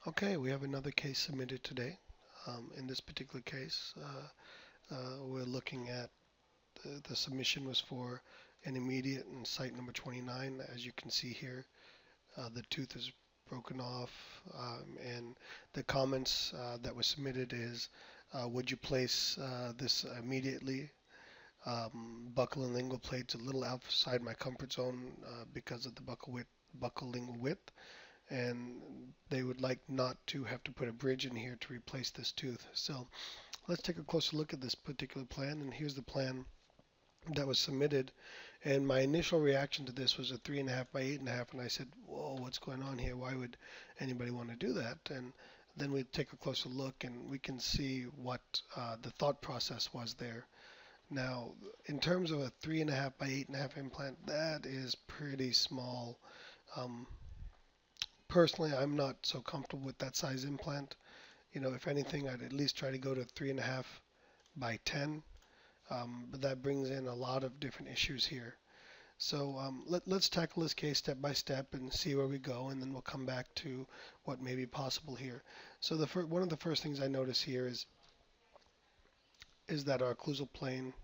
Okay, we have another case submitted today. In this particular case, we're looking at the submission was for an immediate in site number 29. As you can see here, the tooth is broken off, and the comments that were submitted is, would you place this immediately? Buccal and lingual plates a little outside my comfort zone because of the buccal lingual width, and they would like not to have to put a bridge in here to replace this tooth. So let's take a closer look at this particular plan, and here's the plan that was submitted. And my initial reaction to this was a 3.5 by 8.5, and I said, whoa, what's going on here? Why would anybody want to do that? And then we take a closer look and we can see what the thought process was there. Now, in terms of a 3.5 by 8.5 implant, that is pretty small. Um, Personally, I'm not so comfortable with that size implant. If anything, I'd at least try to go to 3.5 by 10. But that brings in a lot of different issues here. So let's tackle this case step by step and see where we go, and then we'll come back to what may be possible here. So one of the first things I notice here is that our occlusal plane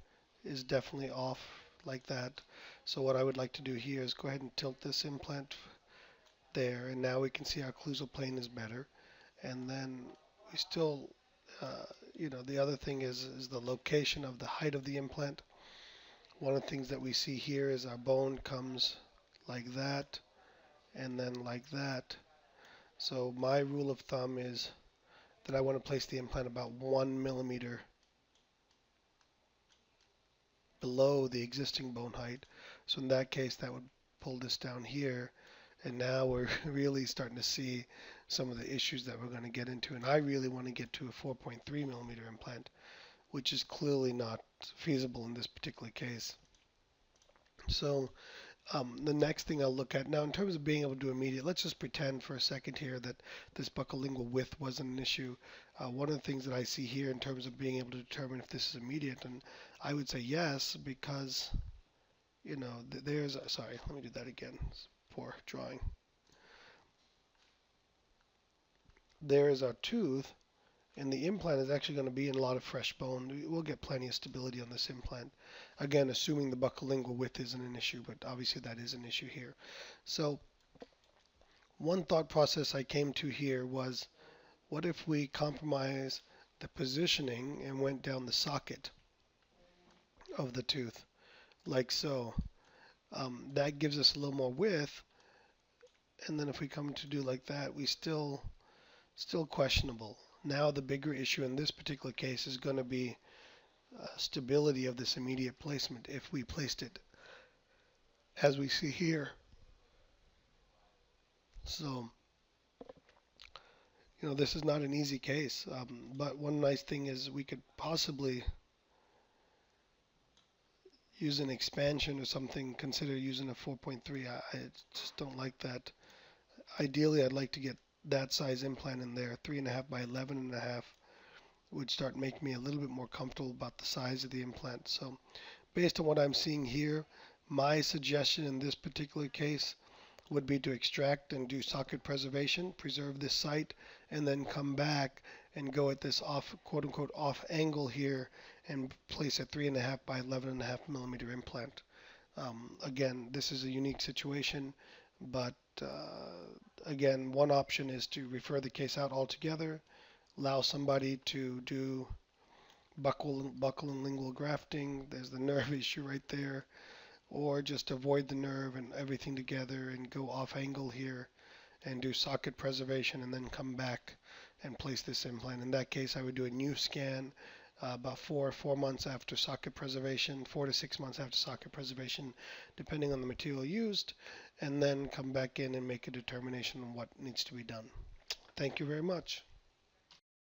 is definitely off like that. So what I would like to do here is go ahead and tilt this implant there, and now we can see our occlusal plane is better. And then we still, uh, the other thing is the location of the height of the implant. One of the things that we see here is our bone comes like that and then like that. So my rule of thumb is that I want to place the implant about 1 millimeter below the existing bone height. So in that case, that would pull this down here. And now we're really starting to see some of the issues that we're going to get into. And I really want to get to a 4.3 millimeter implant, which is clearly not feasible in this particular case. So the next thing I'll look at now, in terms of being able to do immediate, let's just pretend for a second here that this buccal lingual width wasn't an issue. One of the things that I see here in terms of being able to determine if this is immediate, and I would say yes, because sorry, let me do that again. It's poor drawing. There is our tooth, and the implant is actually going to be in a lot of fresh bone. We'll get plenty of stability on this implant. Again, assuming the buccal lingual width isn't an issue, but obviously that is an issue here. So one thought process I came to here was, what if we compromise the positioning and went down the socket of the tooth, like so? That gives us a little more width, and then if we come to do like that, we still questionable. Now the bigger issue in this particular case is going to be stability of this immediate placement if we placed it as we see here. So, this is not an easy case, but one nice thing is we could possibly use an expansion or something, consider using a 4.3. I just don't like that. Ideally, I'd like to get that size implant in there. 3.5 by 11.5 would start making me a little bit more comfortable about the size of the implant. So based on what I'm seeing here, my suggestion in this particular case would be to extract and do socket preservation, preserve this site, and then come back and go at this off, quote unquote, off angle here and place a 3.5 by 11.5 millimeter implant. Again, this is a unique situation, but again, one option is to refer the case out altogether, allow somebody to do buccal and lingual grafting. There's the nerve issue right there, or just avoid the nerve and everything together and go off angle here and do socket preservation and then come back and place this implant. In that case, I would do a new scan about 4 months after socket preservation, 4 to 6 months after socket preservation, depending on the material used, and then come back in and make a determination on what needs to be done. Thank you very much.